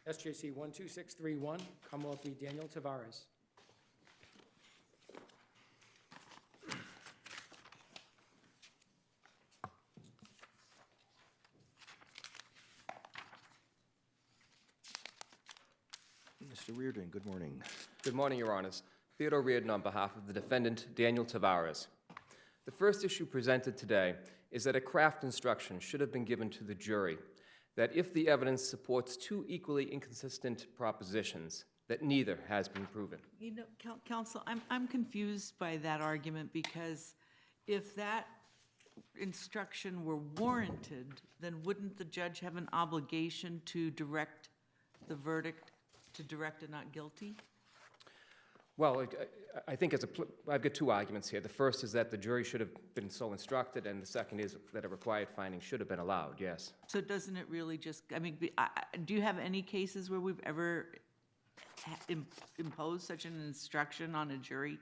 SJC-12631, Commonwealth v. Daniel Tavares. Mr. Reardon, good morning. Good morning, Your Honors. Theodore Reardon on behalf of the defendant, Daniel Tavares. The first issue presented today is that a craft instruction should have been given to the jury that if the evidence supports two equally inconsistent propositions, that neither has been proven. You know, counsel, I'm confused by that argument, because if that instruction were warranted, then wouldn't the judge have an obligation to direct the verdict to direct a not guilty? Well, I think I've got two arguments here. The first is that the jury should have been so instructed, and the second is that a required finding should have been allowed, yes. So doesn't it really just, I mean, do you have any cases where we've ever imposed such an instruction on a jury?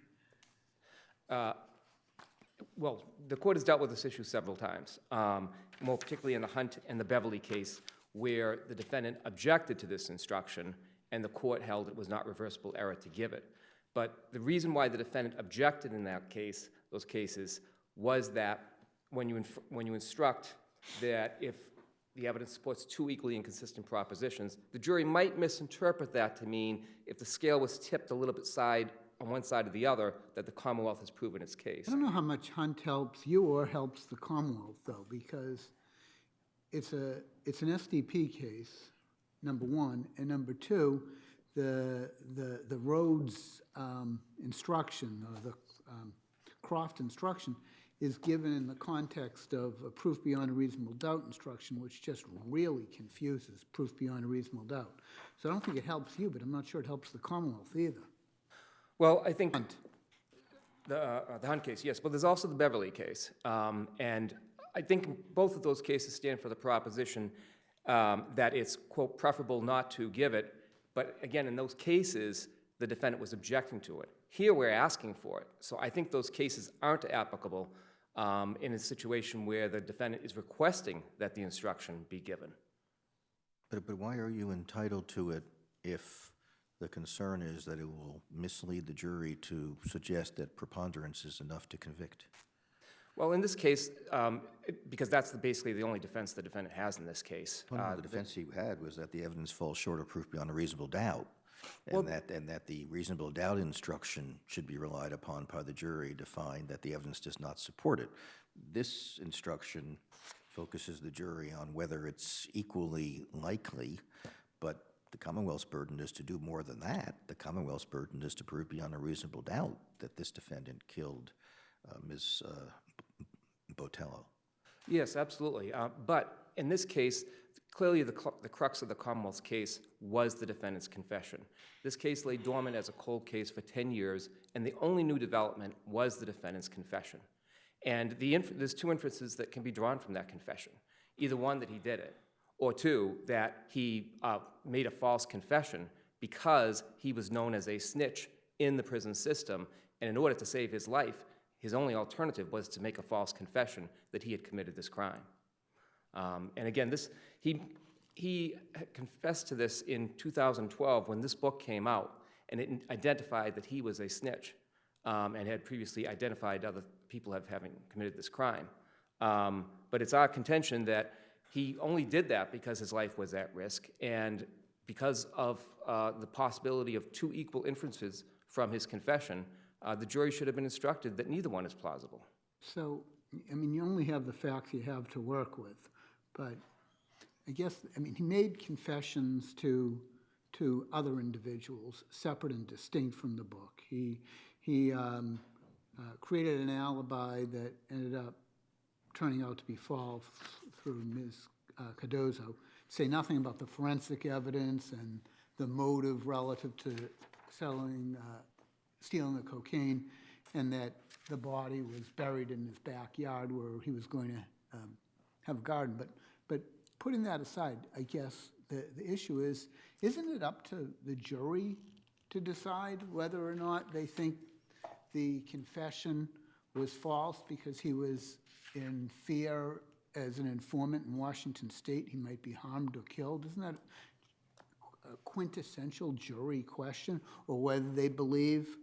Well, the court has dealt with this issue several times, more particularly in the Hunt and the Beverly case, where the defendant objected to this instruction, and the court held it was not reversible error to give it. But the reason why the defendant objected in that case, those cases, was that when you instruct that if the evidence supports two equally inconsistent propositions, the jury might misinterpret that to mean if the scale was tipped a little bit on one side or the other, that the Commonwealth has proven its case. I don't know how much Hunt helps you or helps the Commonwealth, though, because it's an SDP case, number one, and number two, the Rhodes instruction, or the Croft instruction, is given in the context of a proof beyond a reasonable doubt instruction, which just really confuses proof beyond a reasonable doubt. So I don't think it helps you, but I'm not sure it helps the Commonwealth either. Well, I think Hunt. the Hunt case, yes, but there's also the Beverly case. And I think both of those cases stand for the proposition that it's, quote, preferable not to give it. But again, in those cases, the defendant was objecting to it. Here, we're asking for it. So I think those cases aren't applicable in a situation where the defendant is requesting that the instruction be given. But why are you entitled to it if the concern is that it will mislead the jury to suggest that preponderance is enough to convict? Well, in this case, because that's basically the only defense the defendant has in this case. Well, the defense he had was that the evidence falls short of proof beyond a reasonable doubt, and that the reasonable doubt instruction should be relied upon by the jury to find that the evidence does not support it. This instruction focuses the jury on whether it's equally likely, but the Commonwealth's burden is to do more than that. The Commonwealth's burden is to prove beyond a reasonable doubt that this defendant killed Ms. Botello. Yes, absolutely. But in this case, clearly the crux of the Commonwealth's case was the defendant's confession. This case lay dormant as a cold case for 10 years, and the only new development was the defendant's confession. And there's two inferences that can be drawn from that confession. Either one, that he did it, or two, that he made a false confession because he was known as a snitch in the prison system, and in order to save his life, his only alternative was to make a false confession that he had committed this crime. And again, he confessed to this in 2012 when this book came out, and it identified that he was a snitch and had previously identified other people having committed this crime. But it's our contention that he only did that because his life was at risk and because of the possibility of two equal inferences from his confession. The jury should have been instructed that neither one is plausible. So, I mean, you only have the facts you have to work with, but I guess, I mean, he made confessions to other individuals, separate and distinct from the book. He created an alibi that ended up turning out to be false through Ms. Cardozo. Say nothing about the forensic evidence and the motive relative to stealing the cocaine, and that the body was buried in his backyard where he was going to have a garden. But putting that aside, I guess the issue is, isn't it up to the jury to decide whether or not they think the confession was false because he was in fear as an informant in Washington State he might be harmed or killed? Isn't that a quintessential jury question, or whether they believe,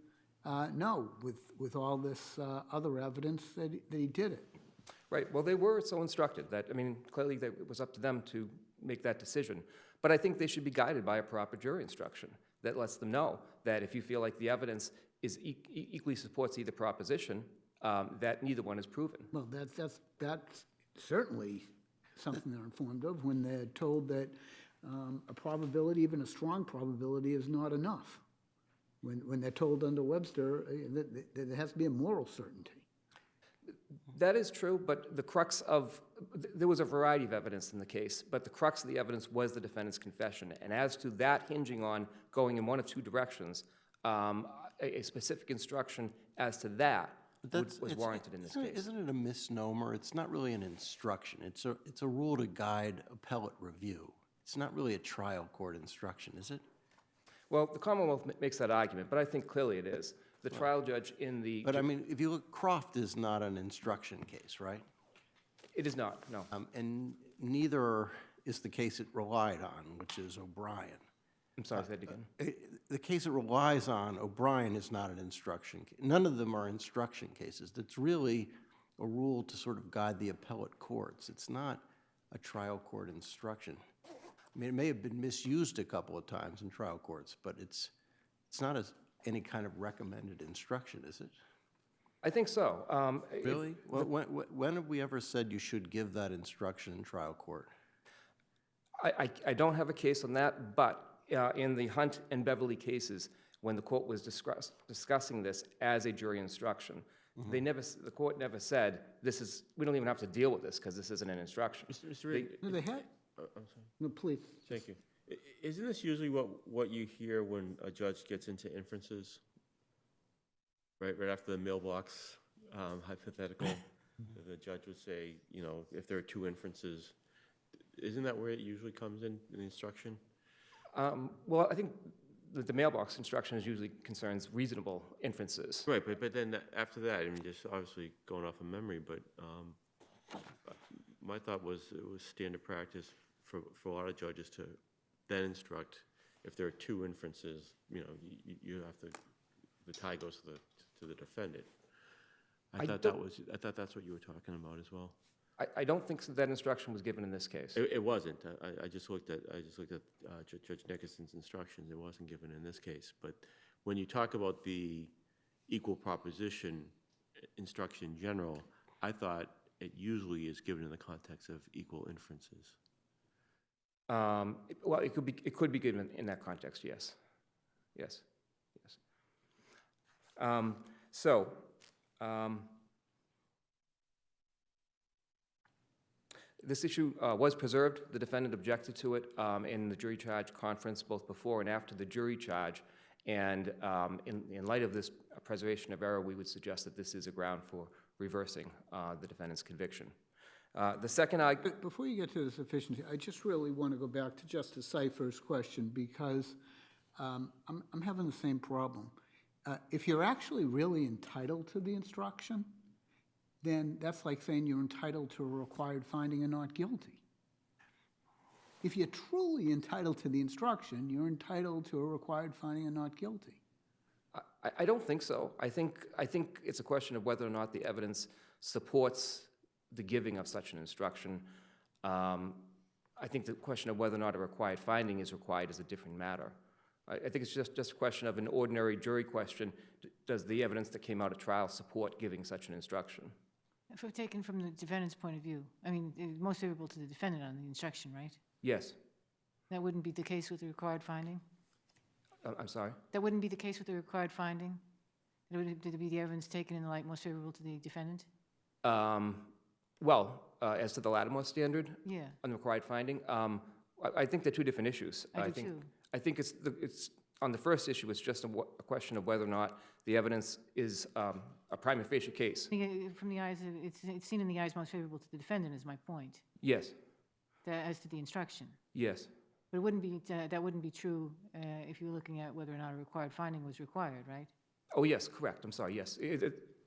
no, with all this other evidence that he did it. Right, well, they were so instructed that, I mean, clearly it was up to them to make that decision. But I think they should be guided by a proper jury instruction that lets them know that if you feel like the evidence is equally supports either proposition, that neither one is proven. Well, that's certainly something they're informed of when they're told that a probability, even a strong probability, is not enough. When they're told under Webster that there has to be a moral certainty. That is true, but the crux of, there was a variety of evidence in the case, but the crux of the evidence was the defendant's confession. And as to that hinging on going in one of two directions, a specific instruction as to that was warranted in this case. Isn't it a misnomer? It's not really an instruction. It's a rule to guide appellate review. It's not really a trial court instruction, is it? Well, the Commonwealth makes that argument, but I think clearly it is. The trial judge in the... But I mean, if you look, Croft is not an instruction case, right? It is not, no. And neither is the case it relied on, which is O'Brien. I'm sorry, say that again. The case it relies on, O'Brien, is not an instruction case. None of them are instruction cases. That's really a rule to sort of guide the appellate courts. It's not a trial court instruction. I mean, it may have been misused a couple of times in trial courts, but it's not any kind of recommended instruction, is it? I think so. Really? When have we ever said you should give that instruction in trial court? I don't have a case on that, but in the Hunt and Beverly cases, when the court was discussing this as a jury instruction, the court never said, we don't even have to deal with this because this isn't an instruction. Mr. Reed, No, they had, I'm sorry. no, please. Thank you. Isn't this usually what you hear when a judge gets into inferences? Right after the mailbox hypothetical, the judge would say, you know, if there are two inferences, isn't that where it usually comes in the instruction? Well, I think the mailbox instruction usually concerns reasonable inferences. Right, but then after that, I mean, just obviously going off of memory, but my thought was it was standard practice for a lot of judges to then instruct if there are two inferences, you know, you have to, the tie goes to the defendant. I thought that's what you were talking about as well. I don't think that instruction was given in this case. It wasn't. I just looked at Judge Nickerson's instructions. It wasn't given in this case. But when you talk about the equal proposition instruction in general, I thought it usually is given in the context of equal inferences. Well, it could be given in that context. Yes. This issue was preserved. The defendant objected to it in the jury charge conference, both before and after the jury charge. And in light of this preservation of error, we would suggest that this is a ground for reversing the defendant's conviction. The second argument... Before you get to the sufficiency, I just really want to go back to Justice Cypher's question because I'm having the same problem. If you're actually really entitled to the instruction, then that's like saying you're entitled to a required finding and not guilty. If you're truly entitled to the instruction, you're entitled to a required finding and not guilty. I don't think so. I think it's a question of whether or not the evidence supports the giving of such an instruction. I think the question of whether or not a required finding is required is a different matter. I think it's just a question of an ordinary jury question. Does the evidence that came out of trial support giving such an instruction? If we're taken from the defendant's point of view, I mean, most favorable to the defendant on the instruction, right? Yes. That wouldn't be the case with the required finding? I'm sorry? That wouldn't be the case with the required finding? Did it be the evidence taken in the light most favorable to the defendant? Well, as to the Lattimore standard Yeah. on the required finding, I think they're two different issues. I do too. I think it's on the first issue, it's just a question of whether or not the evidence is a prima facie case. I think from the eyes of, it's seen in the eyes most favorable to the defendant is my point, Yes, as to the instruction. yes. But it wouldn't be, that wouldn't be true if you were looking at whether or not a required finding was required, right? Oh, yes, correct, I'm sorry, yes.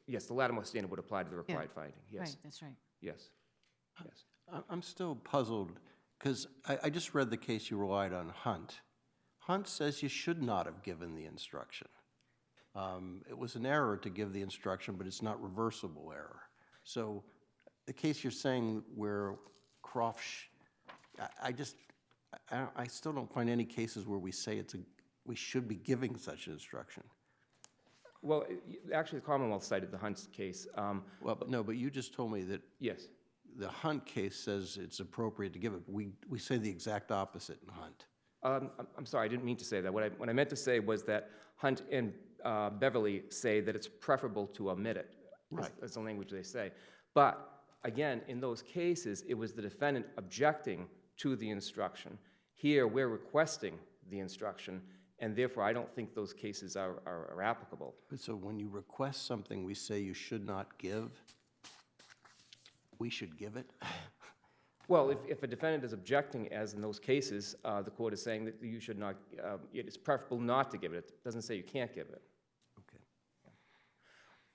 Yes, the Lattimore standard would apply to the required finding, yes. Right, that's right. Yes, yes. I'm still puzzled because I just read the case you relied on, Hunt. Hunt says you should not have given the instruction. It was an error to give the instruction, but it's not reversible error. So the case you're saying where Croft, I still don't find any cases where we say we should be giving such an instruction. Well, actually, the Commonwealth cited the Hunt case. Well, but no, but you just told me that Yes. the Hunt case says it's appropriate to give it. We say the exact opposite in Hunt. I'm sorry, I didn't mean to say that. What I meant to say was that Hunt and Beverly say that it's preferable to omit it. Right. That's the language they say. But again, in those cases, it was the defendant objecting to the instruction. Here, we're requesting the instruction, and therefore, I don't think those cases are applicable. But so when you request something we say you should not give, we should give it? Well, if a defendant is objecting, as in those cases, the court is saying that you should not, it is preferable not to give it. It doesn't say you can't give it.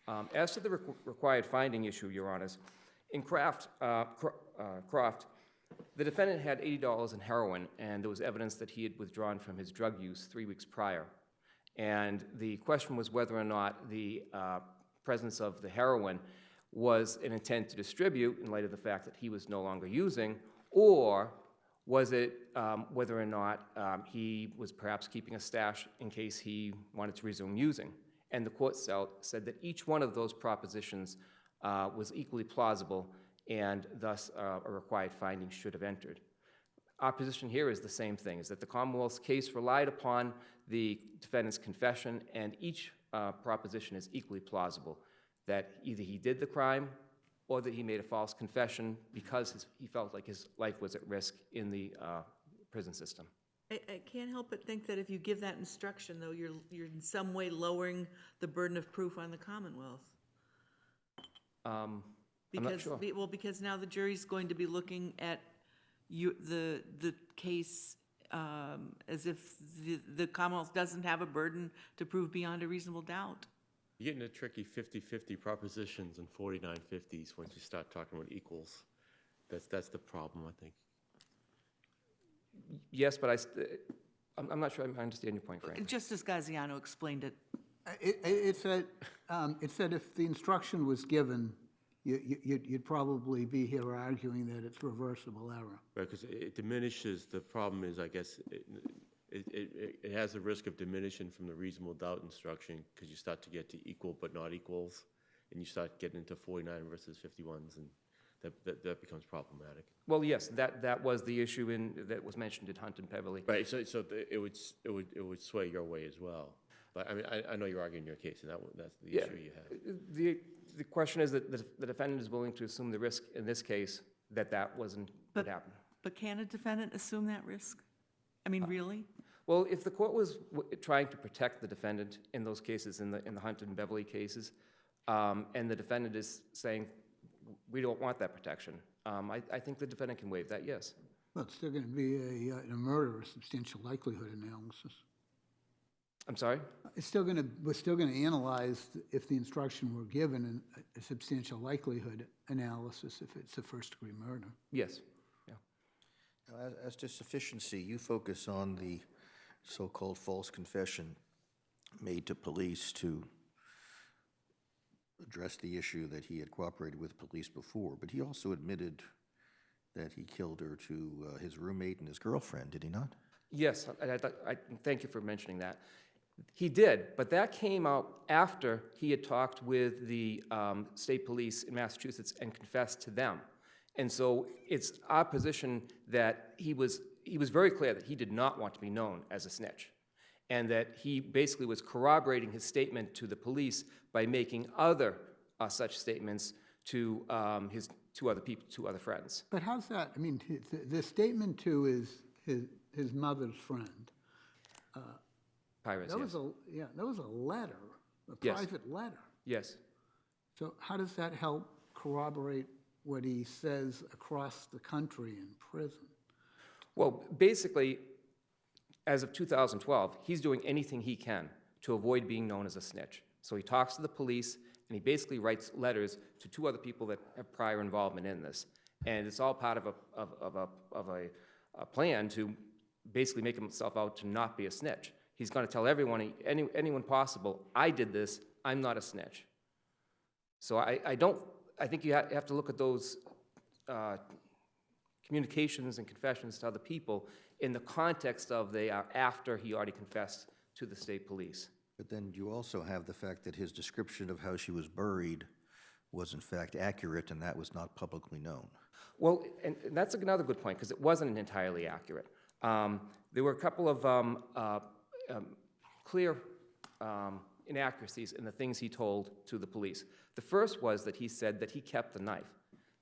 Okay. As to the required finding issue, Your Honors, in Croft, the defendant had $80 in heroin, and there was evidence that he had withdrawn from his drug use 3 weeks prior. And the question was whether or not the presence of the heroin was an intent to distribute in light of the fact that he was no longer using, or was it whether or not he was perhaps keeping a stash in case he wanted to resume using. And the court said that each one of those propositions was equally plausible, and thus a required finding should have entered. Our position here is the same thing, is that the Commonwealth's case relied upon the defendant's confession, and each proposition is equally plausible, that either he did the crime or that he made a false confession because he felt like his life was at risk in the prison system. I can't help but think that if you give that instruction, though, you're in some way lowering the burden of proof on the Commonwealth. I'm not sure. Well, because now the jury's going to be looking at the case as if the Commonwealth doesn't have a burden to prove beyond a reasonable doubt. You're getting a tricky 50-50 propositions and 49-50s once you start talking about equals. That's the problem, I think. Yes, but I'm not sure I understand your point, frankly. Just as Gaziano explained it. It said if the instruction was given, you'd probably be here arguing that it's reversible error. Right, because it diminishes, the problem is, I guess, it has a risk of diminishing from the reasonable doubt instruction because you start to get to equal but not equals, and you start getting into 49 versus 51s, and that becomes problematic. Well, yes, that was the issue that was mentioned in Hunt and Beverly. Right, so it would sway your way as well. But I mean, I know you're arguing your case, and that's the issue you have. The question is that the defendant is willing to assume the risk in this case that wasn't what happened. But can a defendant assume that risk? I mean, really? Well, if the court was trying to protect the defendant in those cases, in the Hunt and Beverly cases, and the defendant is saying, we don't want that protection, I think the defendant can waive that, yes. Well, it's still going to be a murder, a substantial likelihood analysis. I'm sorry? We're still going to analyze if the instruction were given a substantial likelihood analysis if it's a first-degree murder. Yes. Yeah. Now, as to sufficiency, you focus on the so-called false confession made to police to address the issue that he had cooperated with police before, but he also admitted that he killed her to his roommate and his girlfriend, did he not? Yes, I thank you for mentioning that. He did, but that came out after he had talked with the state police in Massachusetts and confessed to them. And so it's our position that he was very clear that he did not want to be known as a snitch, and that he basically was corroborating his statement to the police by making other such statements to his two other friends. But how's that? I mean, the statement to his mother's friend. Pirates, That yes. was a letter, a Yes. private letter. Yes. So how does that help corroborate what he says across the country in prison? Well, basically, as of 2012, he's doing anything he can to avoid being known as a snitch. So he talks to the police, and he basically writes letters to two other people that have prior involvement in this. And it's all part of a plan to basically make himself out to not be a snitch. He's going to tell everyone, anyone possible, I did this, I'm not a snitch. So I think you have to look at those communications and confessions to other people in the context of they are after he already confessed to the state police. But then you also have the fact that his description of how she was buried was in fact accurate, and that was not publicly known. Well, and that's another good point, because it wasn't entirely accurate. There were a couple of clear inaccuracies in the things he told to the police. The first was that he said that he kept the knife.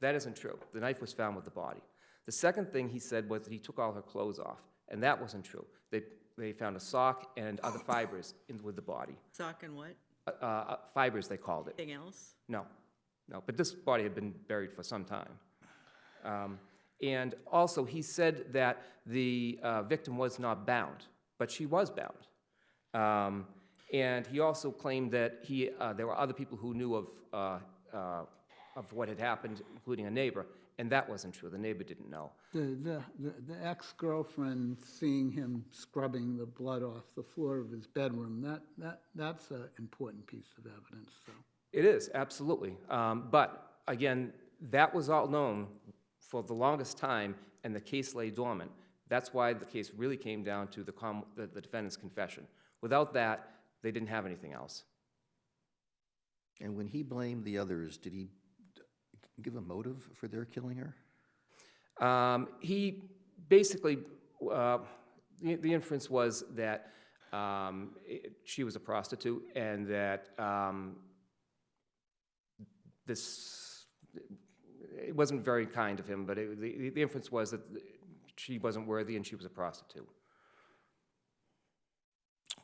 That isn't true. The knife was found with the body. The second thing he said was that he took all her clothes off, and that wasn't true. They found a sock and other fibers with the body. Sock and what? Fibers, they called it. Anything else? No, but this body had been buried for some time. And also, he said that the victim was not bound, but she was bound. And he also claimed that there were other people who knew of what had happened, including a neighbor, and that wasn't true. The neighbor didn't know. The ex-girlfriend seeing him scrubbing the blood off the floor of his bedroom, that's an important piece of evidence, so. It is, absolutely. But again, that was all known for the longest time, and the case lay dormant. That's why the case really came down to the defendant's confession. Without that, they didn't have anything else. And when he blamed the others, did he give a motive for their killing her? He basically, the inference was that she was a prostitute, and that it wasn't very kind of him, but the inference was that she wasn't worthy and she was a prostitute.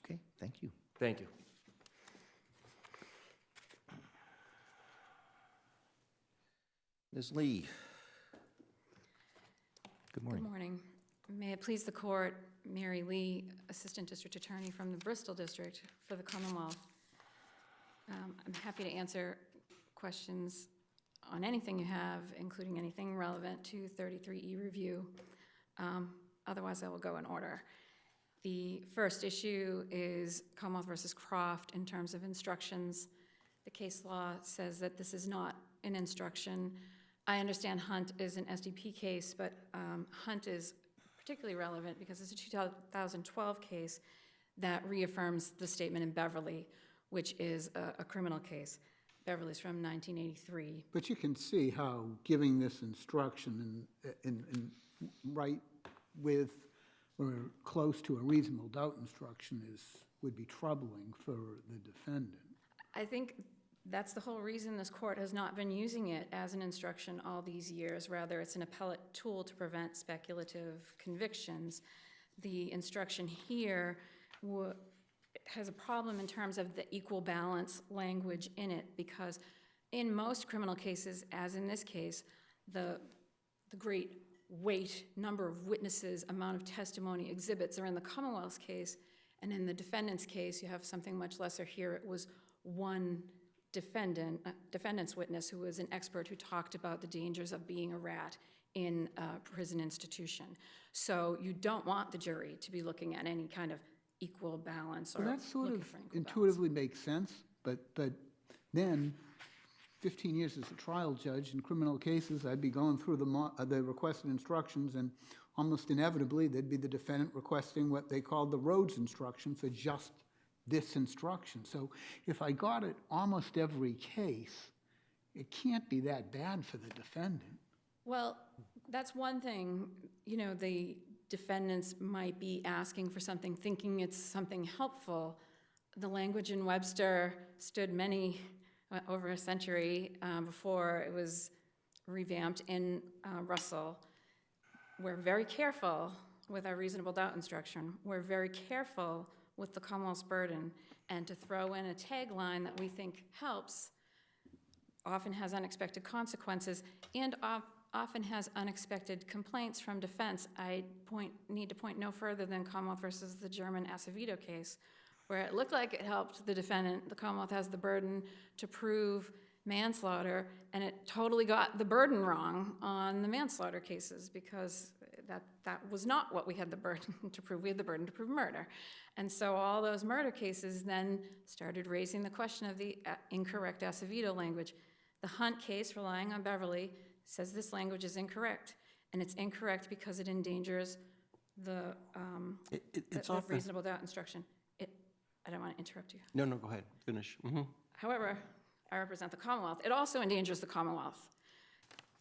Okay, thank you. Thank you. Ms. Lee. Good morning. Good morning. May it please the court, Mary Lee, Assistant District Attorney from the Bristol District for the Commonwealth. I'm happy to answer questions on anything you have, including anything relevant to 33E review. Otherwise, I will go in order. The first issue is Commonwealth versus Croft in terms of instructions. The case law says that this is not an instruction. I understand Hunt is an SDP case, but Hunt is particularly relevant because it's a 2012 case that reaffirms the statement in Beverly, which is a criminal case. Beverly's from 1983. But you can see how giving this instruction in right with or close to a reasonable doubt instruction would be troubling for the defendant. I think that's the whole reason this court has not been using it as an instruction all these years. Rather, it's an appellate tool to prevent speculative convictions. The instruction here has a problem in terms of the equal balance language in it, because in most criminal cases, as in this case, the great weight, number of witnesses, amount of testimony, exhibits are in the Commonwealth's case, and in the defendant's case, you have something much lesser here. It was one defendant's witness who was an expert who talked about the dangers of being a rat in a prison institution. So you don't want the jury to be looking at any kind of equal balance or Well, that sort looking of for an equal intuitively makes sense, but then 15 years as a trial judge in criminal cases, I'd be going through the requested instructions, and almost inevitably there'd be the defendant requesting what they called the Rhodes instruction for just this instruction. So if I got it almost every case, it can't be that bad for the defendant. Well, that's one thing. You know, the defendants might be asking for something, thinking it's something helpful. The language in Webster stood over a century before it was revamped in Russell. We're very careful with our reasonable doubt instruction. We're very careful with the Commonwealth's burden, and to throw in a tagline that we think helps often has unexpected consequences and often has unexpected complaints from defense. I need to point no further than Commonwealth versus the German Acevedo case, where it looked like it helped the defendant. The Commonwealth has the burden to prove manslaughter, and it totally got the burden wrong on the manslaughter cases because that was not what we had the burden to prove. We had the burden to prove murder. And so all those murder cases then started raising the question of the incorrect Acevedo language. The Hunt case, relying on Beverly, says this language is incorrect. And it's incorrect because it endangers the reasonable doubt instruction. I don't want to interrupt you. No, go ahead, finish. However, I represent the Commonwealth. It also endangers the Commonwealth.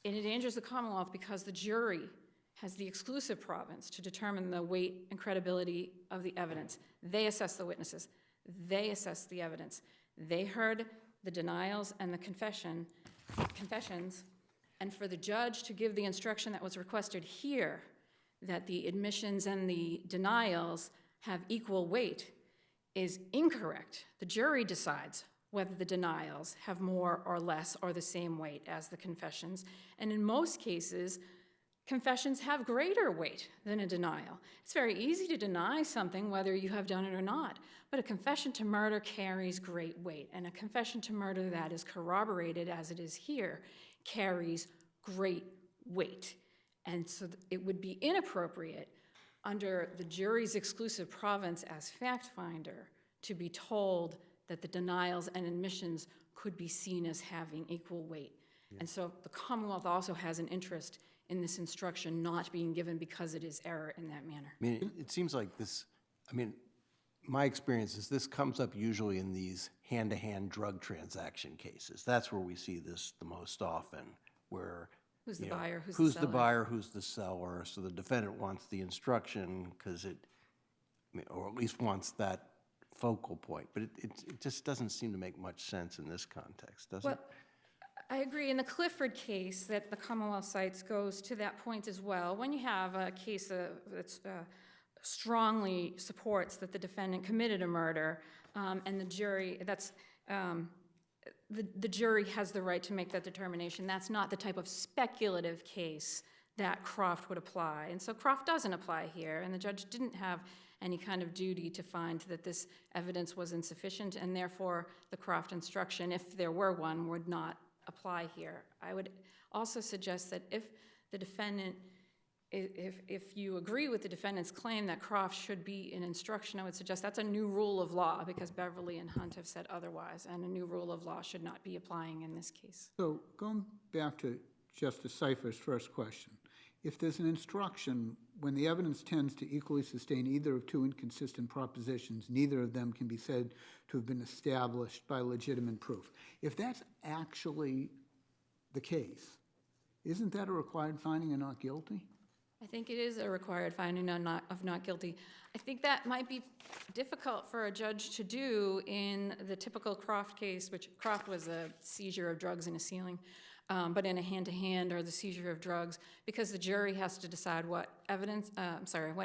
It endangers the Commonwealth because the jury has the exclusive province to determine the weight and credibility of the evidence. They assess the witnesses. They assess the evidence. They heard the denials and the confessions, and for the judge to give the instruction that was requested here, that the admissions and the denials have equal weight, is incorrect. The jury decides whether the denials have more or less or the same weight as the confessions. And in most cases, confessions have greater weight than a denial. It's very easy to deny something whether you have done it or not, but a confession to murder carries great weight, and a confession to murder that is corroborated, as it is here, carries great weight. And so it would be inappropriate under the jury's exclusive province as fact finder to be told that the denials and admissions could be seen as having equal weight. And so the Commonwealth also has an interest in this instruction not being given because it is error in that manner. I mean, it seems like this, my experience is this comes up usually in these hand-to-hand drug transaction cases. That's where we see this the most often, where Who's the buyer, who's who's the the seller? buyer, who's the seller. So the defendant wants the instruction because or at least wants that focal point. But it just doesn't seem to make much sense in this context, does it? Well, I agree. In the Clifford case that the Commonwealth cites goes to that point as well. When you have a case that strongly supports that the defendant committed a murder, and the jury, the jury has the right to make that determination. That's not the type of speculative case that Croft would apply. And so Croft doesn't apply here, and the judge didn't have any kind of duty to find that this evidence was insufficient, and therefore the Croft instruction, if there were one, would not apply here. I would also suggest that if the defendant, if you agree with the defendant's claim that Croft should be an instruction, I would suggest that's a new rule of law, because Beverly and Hunt have said otherwise, and a new rule of law should not be applying in this case. So going back to Justice Seifer's first question, if there's an instruction, when the evidence tends to equally sustain either of two inconsistent propositions, neither of them can be said to have been established by legitimate proof. If that's actually the case, isn't that a required finding of not guilty? I think it is a required finding of not guilty. I think that might be difficult for a judge to do in the typical Croft case, which Croft was a seizure of drugs in a ceiling, but in a hand-to-hand or the seizure of drugs, because the jury has to decide what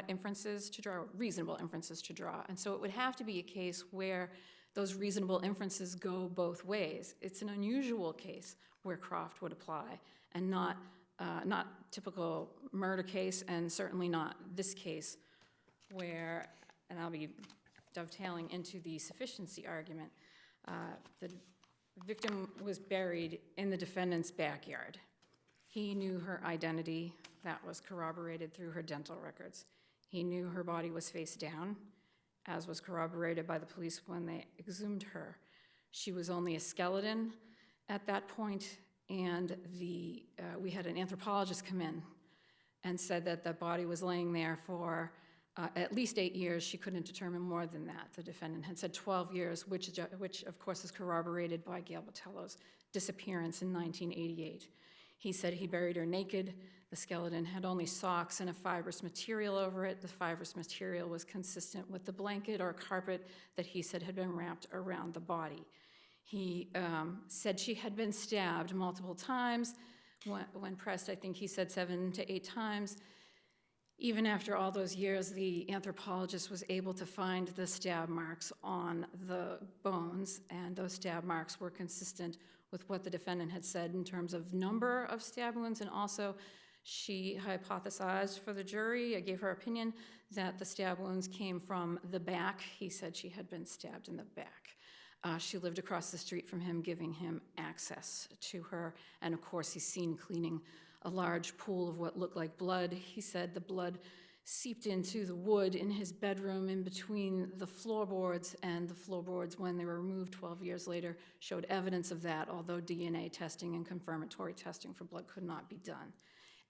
inferences to draw, reasonable inferences to draw. And so it would have to be a case where those reasonable inferences go both ways. It's an unusual case where Croft would apply, and not typical murder case, and certainly not this case where, and I'll be dovetailing into the sufficiency argument, the victim was buried in the defendant's backyard. He knew her identity. That was corroborated through her dental records. He knew her body was face down, as was corroborated by the police when they exhumed her. She was only a skeleton at that point, and we had an anthropologist come in and said that the body was laying there for at least 8 years. She couldn't determine more than that. The defendant had said 12 years, which of course is corroborated by Gail Botello's disappearance in 1988. He said he buried her naked. The skeleton had only socks and a fibrous material over it. The fibrous material was consistent with the blanket or carpet that he said had been wrapped around the body. He said she had been stabbed multiple times. When pressed, I think he said 7 to 8 times. Even after all those years, the anthropologist was able to find the stab marks on the bones, and those stab marks were consistent with what the defendant had said in terms of number of stab wounds, and also she hypothesized for the jury, I gave her opinion, that the stab wounds came from the back. He said she had been stabbed in the back. She lived across the street from him, giving him access to her, and of course he's seen cleaning a large pool of what looked like blood. He said the blood seeped into the wood in his bedroom in between the floorboards, and the floorboards, when they were removed 12 years later, showed evidence of that, although DNA testing and confirmatory testing for blood could not be done.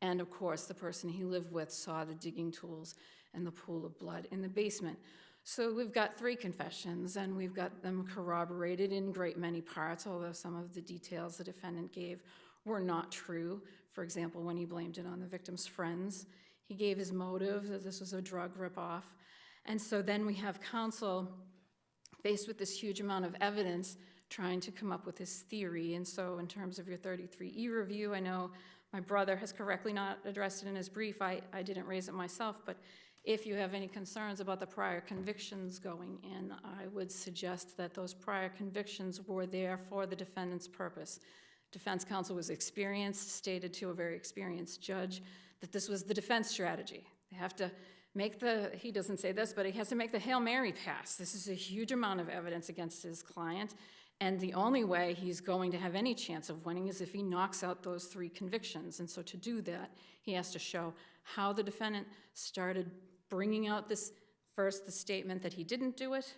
And of course, the person he lived with saw the digging tools and the pool of blood in the basement. So we've got 3 confessions, and we've got them corroborated in great many parts, although some of the details the defendant gave were not true. For example, when he blamed it on the victim's friends, he gave his motive that this was a drug ripoff. And so then we have counsel faced with this huge amount of evidence trying to come up with his theory. And so in terms of your 33E review, I know my brother has correctly not addressed it in his brief. I didn't raise it myself, but if you have any concerns about the prior convictions going in, I would suggest that those prior convictions were there for the defendant's purpose. Defense counsel was experienced, stated to a very experienced judge that this was the defense strategy. They have to make he doesn't say this, but he has to make the Hail Mary pass. This is a huge amount of evidence against his client, and the only way he's going to have any chance of winning is if he knocks out those 3 convictions. And so to do that, he has to show how the defendant started bringing out first the statement that he didn't do it,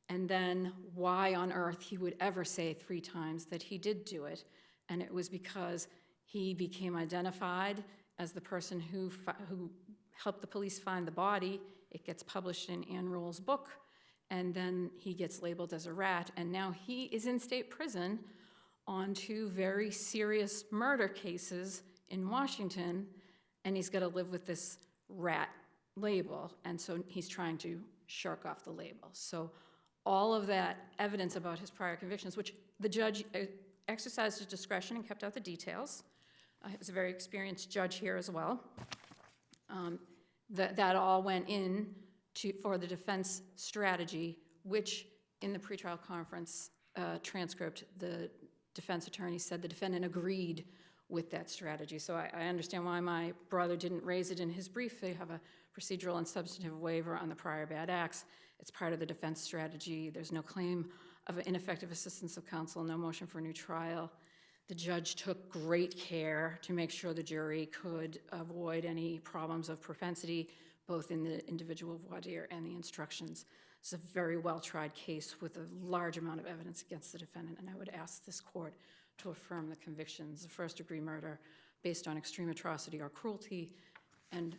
and then why on earth he would ever say 3 times that he did do it. And it was because he became identified as the person who helped the police find the body. It gets published in Ann Rule's book, and then he gets labeled as a rat, and now he is in state prison on 2 very serious murder cases in Washington, and he's got to live with this rat label, and so he's trying to shark off the label. So all of that evidence about his prior convictions, which the judge exercised his discretion and kept out the details. He was a very experienced judge here as well. That all went in for the defense strategy, which in the pretrial conference transcript, the defense attorney said the defendant agreed with that strategy. So I understand why my brother didn't raise it in his brief. They have a procedural and substantive waiver on the prior bad acts. It's part of the defense strategy. There's no claim of ineffective assistance of counsel, no motion for a new trial. The judge took great care to make sure the jury could avoid any problems of propensity, both in the individual voir dire and the instructions. It's a very well-tried case with a large amount of evidence against the defendant, and I would ask this court to affirm the convictions of first-degree murder based on extreme atrocity or cruelty and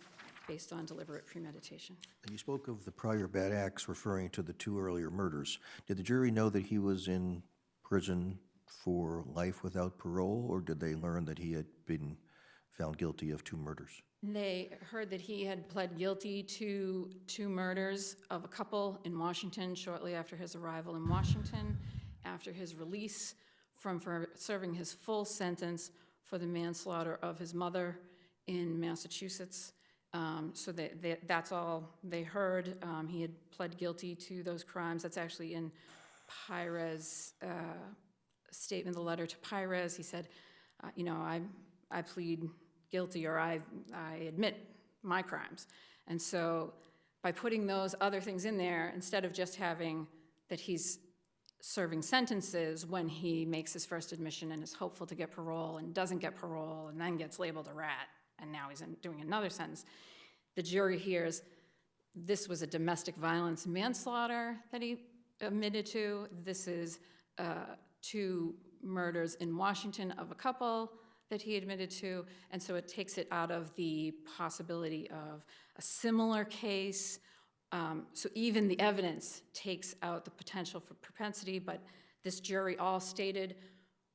based on deliberate premeditation. And you spoke of the prior bad acts referring to the 2 earlier murders. Did the jury know that he was in prison for life without parole, or did they learn that he had been found guilty of 2 murders? They heard that he had pled guilty to 2 murders of a couple in Washington shortly after his arrival in Washington, after his release from serving his full sentence for the manslaughter of his mother in Massachusetts. So that's all they heard. He had pled guilty to those crimes. That's actually in Pires' statement, the letter to Pires. He said, I plead guilty, or I admit my crimes. And so by putting those other things in there, instead of just having that he's serving sentences when he makes his first admission and is hopeful to get parole and doesn't get parole and then gets labeled a rat, and now he's doing another sentence, the jury hears this was a domestic violence manslaughter that he admitted to. This is 2 murders in Washington of a couple that he admitted to, and so it takes it out of the possibility of a similar case. So even the evidence takes out the potential for propensity, but this jury all stated,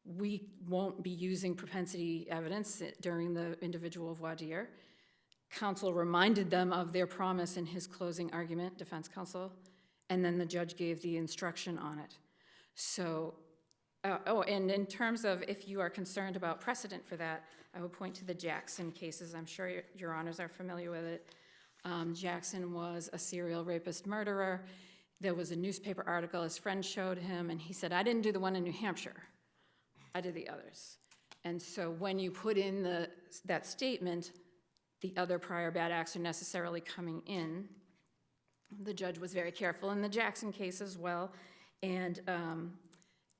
we won't be using propensity evidence during the individual voir dire. Counsel reminded them of their promise in his closing argument, defense counsel, and then the judge gave the instruction on it. So, and in terms of if you are concerned about precedent for that, I would point to the Jackson cases. I'm sure your honors are familiar with it. Jackson was a serial rapist murderer. There was a newspaper article his friend showed him, and he said, I didn't do the one in New Hampshire. I did the others. And so when you put in that statement, the other prior bad acts are necessarily coming in. The judge was very careful in the Jackson case as well, and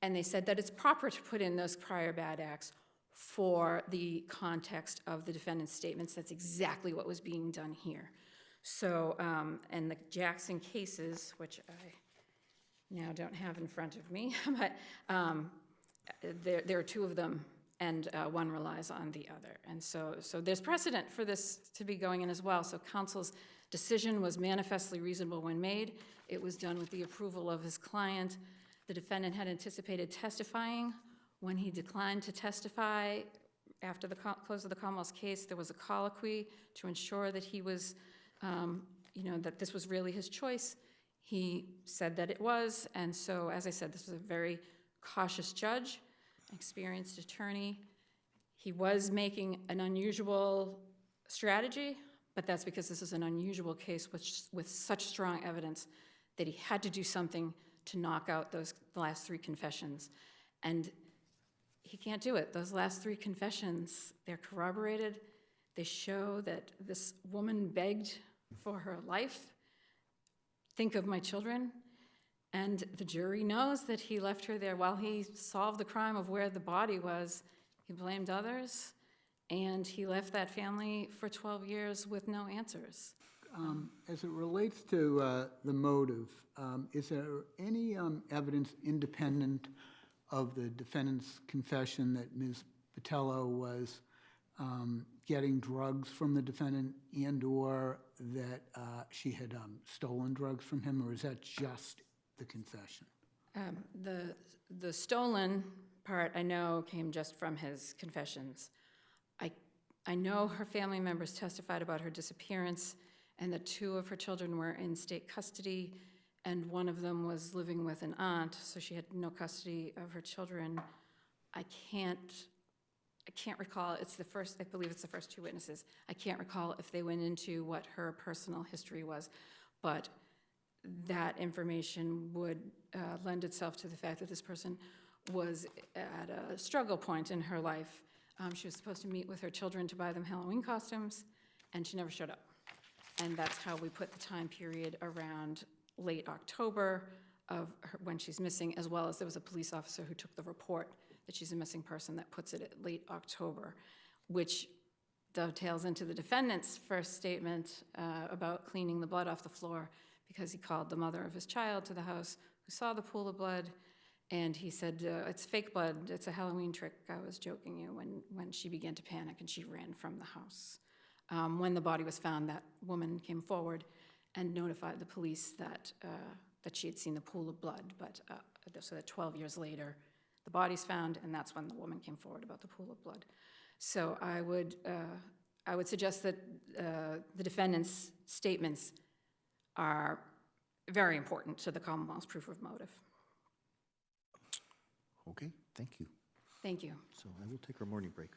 they said that it's proper to put in those prior bad acts for the context of the defendant's statements. That's exactly what was being done here. So, and the Jackson cases, which I now don't have in front of me, but there are two of them, and one relies on the other. And so there's precedent for this to be going in as well. So counsel's decision was manifestly reasonable when made. It was done with the approval of his client. The defendant had anticipated testifying. When he declined to testify after the close of the Commonwealth's case, there was a colloquy to ensure that he was, that this was really his choice. He said that it was, and so, as I said, this was a very cautious judge, experienced attorney. He was making an unusual strategy, but that's because this is an unusual case with such strong evidence that he had to do something to knock out the last three confessions. And he can't do it. Those last three confessions, they're corroborated. They show that this woman begged for her life. Think of my children. And the jury knows that he left her there while he solved the crime of where the body was. He blamed others, and he left that family for 12 years with no answers. As it relates to the motive, is there any evidence independent of the defendant's confession that Ms. Botello was getting drugs from the defendant and/or that she had stolen drugs from him, or is that just the confession? The stolen part, I know, came just from his confessions. I know her family members testified about her disappearance, and that two of her children were in state custody, and one of them was living with an aunt, so she had no custody of her children. I can't recall, I believe it's the first two witnesses. I can't recall if they went into what her personal history was, but that information would lend itself to the fact that this person was at a struggle point in her life. She was supposed to meet with her children to buy them Halloween costumes, and she never showed up. And that's how we put the time period around late October of when she's missing, as well as there was a police officer who took the report that she's a missing person that puts it at late October, which dovetails into the defendant's first statement about cleaning the blood off the floor, because he called the mother of his child to the house who saw the pool of blood, and he said, it's fake blood, it's a Halloween trick, I was joking you, when she began to panic and she ran from the house. When the body was found, that woman came forward and notified the police that she had seen the pool of blood, but so that 12 years later, the body's found, and that's when the woman came forward about the pool of blood. So I would suggest that the defendant's statements are very important to the Commonwealth's proof of motive. Okay, thank you. Thank you. So I will take our morning break.